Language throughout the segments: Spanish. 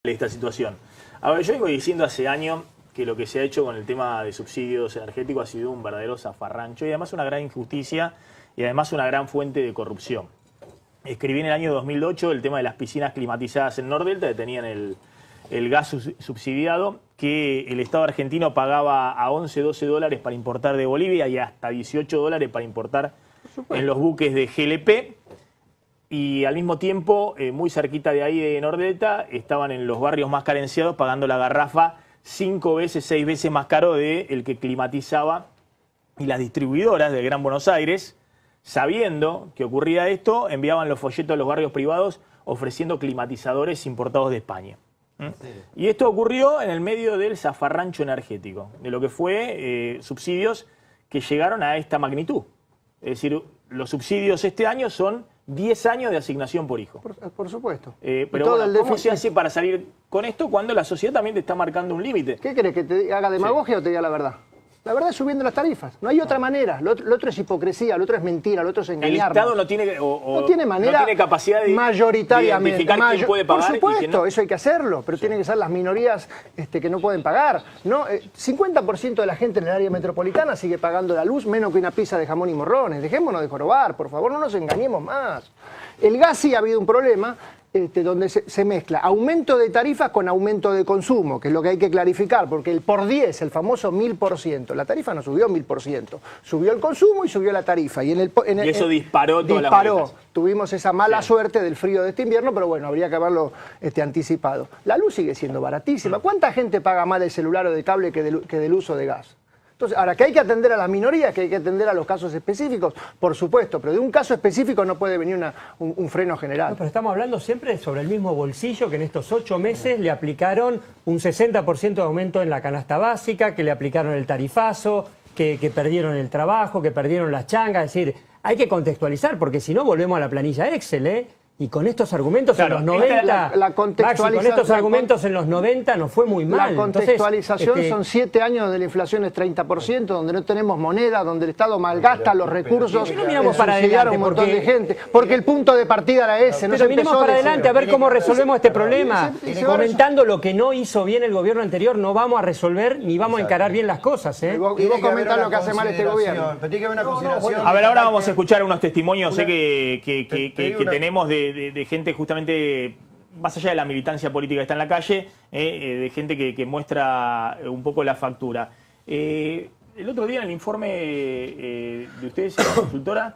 esta situación. A ver, yo vengo diciendo hace años que lo que se ha hecho con el tema de subsidios energéticos ha sido un verdadero zafarrancho y además una gran injusticia y además una gran fuente de corrupción. Escribí en el año 2008 el tema de las piscinas climatizadas en Nordelta, que tenían el gas subsidiado, que el Estado argentino pagaba a 11, 12 dólares para importar de Bolivia y hasta 18 dólares para importar en los buques de GLP. Y al mismo tiempo, muy cerquita de ahí de Nordelta, estaban en los barrios más carenciados pagando la garrafa 5 veces, 6 veces más caro de el que climatizaba. Y las distribuidoras del Gran Buenos Aires, sabiendo que ocurría esto, enviaban los folletos a los barrios privados ofreciendo climatizadores importados de España. Sí. Y esto ocurrió en el medio del zafarrancho energético, de lo que fue subsidios que llegaron a esta magnitud. Es decir, los subsidios este año son 10 años de asignación por hijo. Por supuesto. Pero bueno, ¿cómo se hace para salir con esto cuando la sociedad también te está marcando un límite? ¿Qué querés, que te haga demagogia o te diga la verdad? La verdad es subiendo las tarifas. No hay otra manera. Lo otro es hipocresía, lo otro es mentira, lo otro es engañar. El Estado no tiene, no tiene manera, no tiene capacidad de mayoritariamente identificar quién puede pagar. Por supuesto, y quién no. eso hay que hacerlo, pero tienen que ser las minorías que no pueden pagar. ¿No? 50% de la gente en el área metropolitana sigue pagando la luz menos que una pizza de jamón y morrones. Dejémonos de jorobar, por favor, no nos engañemos más. El gas sí ha habido un problema. Donde se mezcla aumento de tarifas con aumento de consumo, que es lo que hay que clarificar, porque el por 10, el famoso 1000%, la tarifa no subió 1000%, subió el consumo y subió la tarifa. Y eso disparó todas las tarifas. Tuvimos esa mala suerte del frío de este invierno, pero bueno, habría que haberlo anticipado. La luz sigue siendo baratísima. ¿Cuánta gente paga más del celular o de cable que del uso de gas? Entonces, ahora que hay que atender a las minorías, que hay que atender a los casos específicos, por supuesto, pero de un caso específico no puede venir un freno general. No, pero estamos hablando siempre sobre el mismo bolsillo que en estos 8 meses le aplicaron un 60% de aumento en la canasta básica, que le aplicaron el tarifazo, que perdieron el trabajo, que perdieron las changas. Es decir, hay que contextualizar, porque si no volvemos a la planilla Excel, ¿eh? Y con estos argumentos en los 90, Maxi, con estos argumentos en los 90 nos fue muy mal. La contextualización son 7 años donde la inflación es 30%, donde no tenemos moneda, donde el Estado malgasta los recursos. No miramos para adelante, un montón de gente, porque el punto de partida era ese. Pero miremos para adelante a ver cómo resolvemos este problema. Comentando lo que no hizo bien el gobierno anterior, no vamos a resolver ni vamos a encarar bien las cosas. Y vos comentás lo que hace mal este gobierno. A ver, ahora vamos a escuchar unos testimonios que tenemos de gente justamente, más allá de la militancia política que está en la calle, de gente que muestra un poco la factura. El otro día en el informe de ustedes, en la consultora,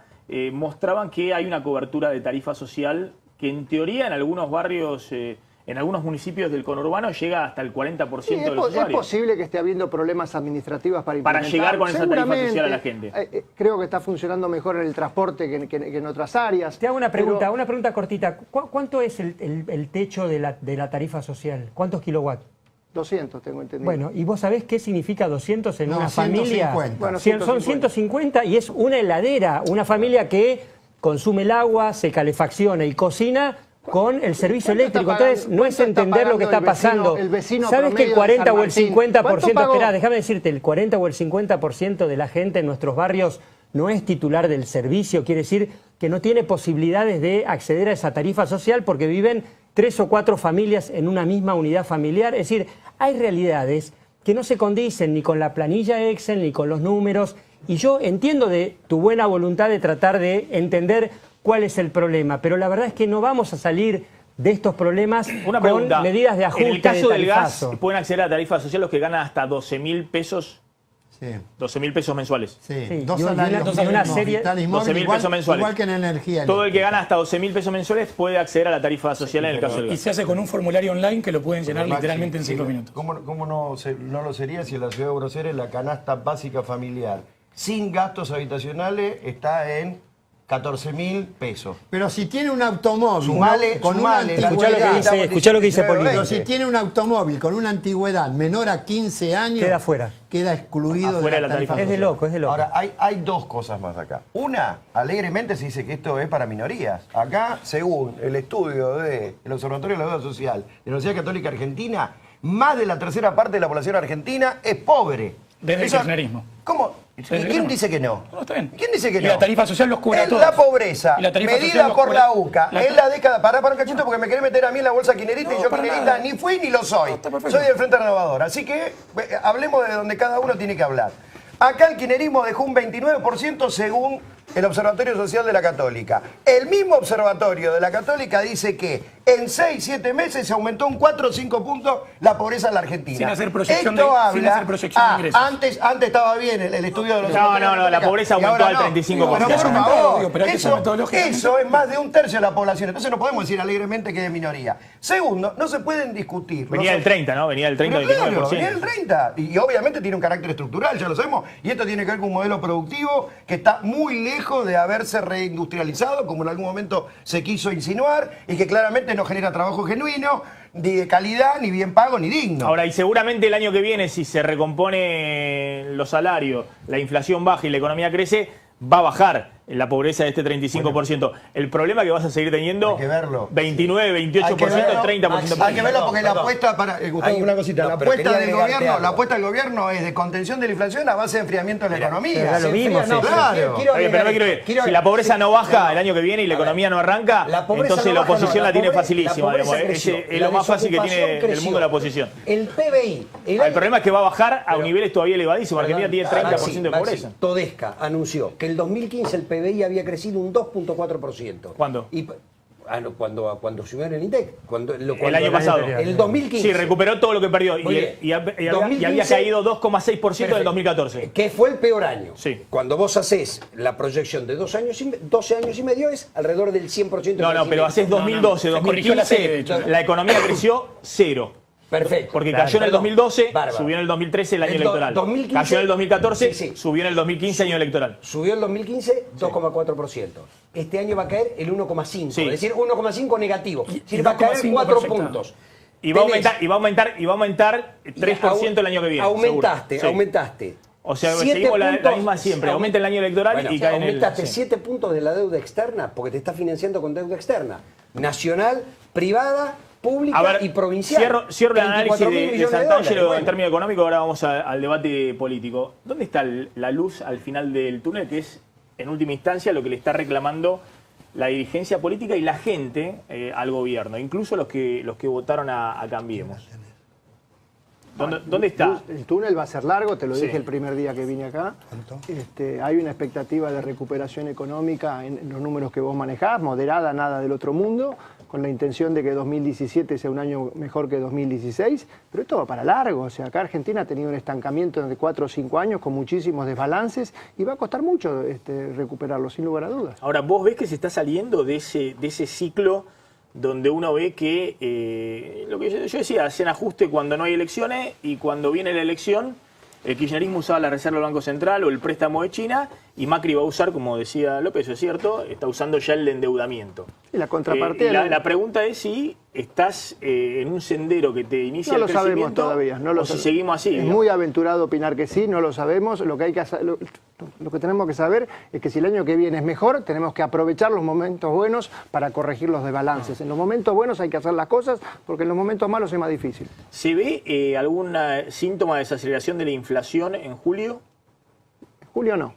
mostraban que hay una cobertura de tarifa social que en teoría en algunos barrios, en algunos municipios del conurbano llega hasta el 40% de los usuarios. Es posible que esté habiendo problemas administrativos para llegar con esa tarifa social a la gente. Creo que está funcionando mejor en el transporte que en otras áreas. Te hago una pregunta cortita. ¿Cuánto es el techo de la tarifa social? ¿Cuántos kilowatts? 200, tengo entendido. Bueno, ¿y vos sabés qué significa 200 en una familia? 150. Bueno, son 150 y es una heladera, una familia que consume el agua, se calefacciona y cocina con el servicio eléctrico. Entonces, no es entender lo que está pasando. ¿Sabes que el 40 o el 50%, espera, déjame decirte, el 40 o el 50% de la gente en nuestros barrios no es titular del servicio? Quiere decir que no tiene posibilidades de acceder a esa tarifa social porque viven 3 o 4 familias en una misma unidad familiar. Es decir, hay realidades que no se condicen ni con la planilla Excel ni con los números. Y yo entiendo de tu buena voluntad de tratar de entender cuál es el problema, pero la verdad es que no vamos a salir de estos problemas con medidas de ajuste. En el caso del gas, tarifazo. pueden acceder a la tarifa social los que ganan hasta 12.000 pesos. Sí. 12.000 pesos mensuales. Sí. Dos salarios una serie, 12.000 pesos mensuales. Igual que en energía. Todo el que gana hasta 12.000 pesos mensuales puede acceder a la tarifa social en el caso del gas. Y se hace con un formulario online que lo pueden llenar literalmente en 5 minutos. ¿Cómo no lo sería si en la ciudad de Buenos Aires la canasta básica familiar sin gastos habitacionales está en 14.000 pesos? Pero si tiene un automóvil con una antigüedad... Escuchá lo que dice Polino. Pero si tiene un automóvil con una antigüedad menor a 15 años... Queda fuera. Queda excluido de la tarifa. Es de loco, es de loco. Ahora, hay dos cosas más acá. Una, alegremente se dice que esto es para minorías. Acá, según el estudio del Observatorio de la Deuda Social de la Universidad Católica Argentina, más de la tercera parte de la población argentina es pobre. Desde el kirchnerismo. ¿Cómo? ¿Y quién dice que no? No, está bien. ¿Quién dice que Y no? la tarifa social los cubre a todos. La pobreza, Y la tarifa social medida los por cubre- la UCA, en la década... Pará un cachito porque me querés meter a mí en la bolsa kirchnerista y yo para kirchnerista nada. ni fui ni lo soy. No, está perfecto. Soy del Frente Renovador. Así que hablemos de donde cada uno tiene que hablar. Acá el kirchnerismo dejó un 29% según el Observatorio Social de la Católica. El mismo Observatorio de la Católica dice que en 6-7 meses se aumentó un 4 o 5 puntos la pobreza en la Argentina. Sin hacer proyección Esto de- habla, sin hacer proyección de ingresos. Antes estaba bien el estudio de los... No, la pobreza Y aumentó ahora al 35%. Pero por Eso aumentó, favor, digo, pero hay que hacer metodológicamente. eso es más de un tercio de la población. Entonces no podemos decir alegremente que es minoría. Segundo, no se pueden discutir. Venía del 30, ¿no? Venía del 30 Pero al claro, 29%. venía del 30. Y obviamente tiene un carácter estructural, ya lo sabemos. Y esto tiene que ver con un modelo productivo que está muy lejos de haberse reindustrializado, como en algún momento se quiso insinuar, y que claramente no genera trabajo genuino, ni de calidad, ni bien pago, ni digno. Ahora, y seguramente el año que viene, si se recompone los salarios, la inflación baja y la economía crece, va a bajar la pobreza de este 35%. El problema que vas a seguir teniendo, Hay que verlo. 29, 28%, 30%. Hay que verlo porque la apuesta para Gustavo, Hay- una cosita, no, la pero apuesta quería del agregarte gobierno, algo. la apuesta del gobierno es de contención de la inflación a base de enfriamiento de la economía. ya lo vimos, No, sí. Claro. Está bien, pero no quiero ir. Si la pobreza no baja el año que viene y la economía no arranca, La pobreza entonces no la baja, oposición no, la tiene pobreza- facilísima. la pobreza Digamos, creció, es la lo más fácil que tiene desocupación el creció. mundo la oposición. El PBI. El problema es que va a bajar a niveles todavía elevadísimos. Argentina tiene 30% de Maxi, pobreza. Todesca anunció que el 2015 el PBI había crecido un 2.4%. ¿Cuándo? Cuando subió en el INDEC. El año pasado. El 2015. Sí, recuperó todo lo que perdió. Muy bien. Y había 2015, caído 2,6% en el 2014. Que fue el peor año. Sí. Cuando vos haces la proyección de 12 años y medio es alrededor del 100% de No, pero haces 2012, Se corrigió la serie, de 2015, hecho. la economía creció cero. Perfecto. Porque Claro, cayó en el perdón. 2012, Bárbaro. subió en el 2013 el año El electoral. 2015, cayó en el 2014, sí, sí. subió en el 2015 año electoral. Subió el 2015 2,4%. Este año va a caer el 1,5%. Sí. Es decir, 1,5 negativo. Es decir, y va a caer 2,5 4 proyectado. puntos. Y va a Tenés- aumentar 3% el año que viene. Aumentaste, seguro. Sí. aumentaste. O sea, 7 seguimos la puntos- misma siempre. Aumenta el año electoral Bueno, y cae en el... aumentaste sí. 7 puntos de la deuda externa porque te estás financiando con deuda externa. Nacional, privada, pública A ver, y provincial. cierro el análisis 34.000 de millones de Santangelo dólares. en términos económicos, ahora vamos al debate político. ¿Dónde está la luz al final del túnel, que es, en última instancia, lo que le está reclamando la dirigencia política y la gente al gobierno, incluso los que votaron a Cambiemos? ¿Dónde está? El túnel va a ser largo, te lo Sí. dije el primer día que vine acá. Hay una expectativa de recuperación económica en los números que vos manejás, moderada, nada del otro mundo, con la intención de que 2017 sea un año mejor que 2016, pero esto va para largo. O sea, acá Argentina ha tenido un estancamiento de 4 o 5 años con muchísimos desbalances y va a costar mucho recuperarlo, sin lugar a dudas. Ahora, ¿vos ves que se está saliendo de ese ciclo donde uno ve que, lo que yo decía, hacen ajuste cuando no hay elecciones y cuando viene la elección, el kirchnerismo usaba la reserva del Banco Central o el préstamo de China y Macri va a usar, como decía López, eso es cierto, está usando ya el de endeudamiento? Y la contrapartida... La pregunta es si estás en un sendero que te inicia No el lo sabemos crecimiento todavía. No lo o si sabemos. seguimos así. Es digamos. muy aventurado opinar que sí, no lo sabemos. Lo que hay que hacer, lo que tenemos que saber es que si el año que viene es mejor, tenemos que aprovechar los momentos buenos para corregir los desbalances. En los momentos buenos hay que hacer las cosas porque en los momentos malos es más difícil. ¿Se ve algún síntoma de desaceleración de la inflación en julio? Julio no.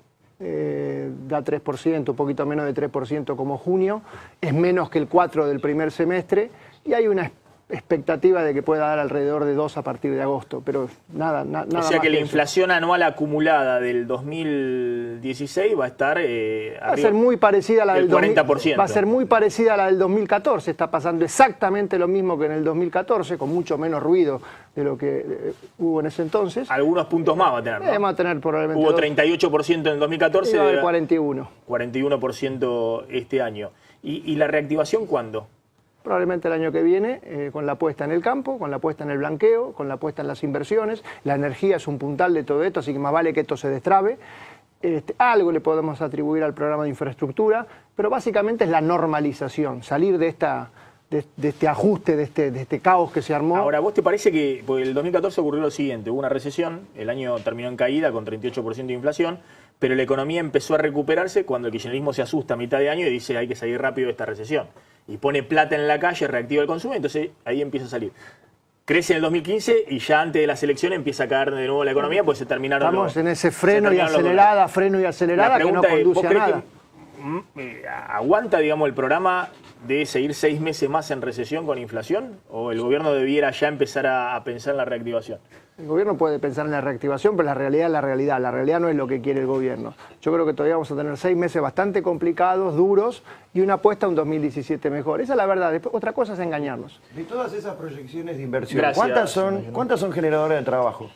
Da 3%, un poquito menos de 3% como junio. Es menos que el 4% del primer semestre y hay una expectativa de que pueda dar alrededor de 2 a partir de agosto, pero nada O sea más que la eso. inflación anual acumulada del 2016 va a estar Va a ser muy parecida a la del 40%. Va a ser muy parecida a la del 2014. Está pasando exactamente lo mismo que en el 2014, con mucho menos ruido de lo que hubo en ese entonces. Algunos puntos más va a tener, ¿no? Vamos a tener probablemente Hubo dos- 38% en el 2014, y va a haber debe- 41. 41% este año. ¿Y la reactivación cuándo? Probablemente el año que viene, con la puesta en el campo, con la puesta en el blanqueo, con la puesta en las inversiones. La energía es un puntal de todo esto, así que más vale que esto se destrabe. Algo le podemos atribuir al programa de infraestructura, pero básicamente es la normalización, salir de este ajuste, de este caos que se armó. Ahora, ¿vos te parece que porque el 2014 ocurrió lo siguiente? Hubo una recesión, el año terminó en caída con 38% de inflación, pero la economía empezó a recuperarse cuando el kirchnerismo se asusta a mitad de año y dice hay que salir rápido de esta recesión. Y pone plata en la calle, reactiva el consumo, entonces ahí empieza a salir. crece en el 2015 y ya antes de las elecciones empieza a caer de nuevo la economía, pues se terminaron Estamos los, en ese se freno y terminaron los acelerada, dólares. que no pregunta es, conduce ¿vos a crees nada. que aguanta, digamos, el programa de seguir 6 meses más en recesión con inflación? ¿O el gobierno debiera ya empezar a pensar en la reactivación? El gobierno puede pensar en la reactivación, pero la realidad es la realidad. La realidad no es lo que quiere el gobierno. Yo creo que todavía vamos a tener 6 meses bastante complicados, duros, y una apuesta a un 2017 mejor. Esa es la verdad. Después, otra cosa es engañarnos. De todas esas proyecciones de inversión, Gracias. ¿cuántas son generadoras de trabajo?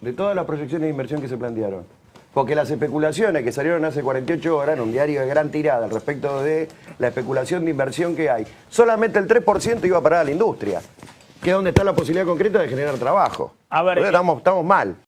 De todas las proyecciones de inversión que se plantearon. Porque las especulaciones que salieron hace 48 horas en un diario de gran tirada al respecto de la especulación de inversión que hay, solamente el 3% iba a parar a la industria, que es donde está la posibilidad concreta de generar trabajo. A ver, Entonces, estamos mal.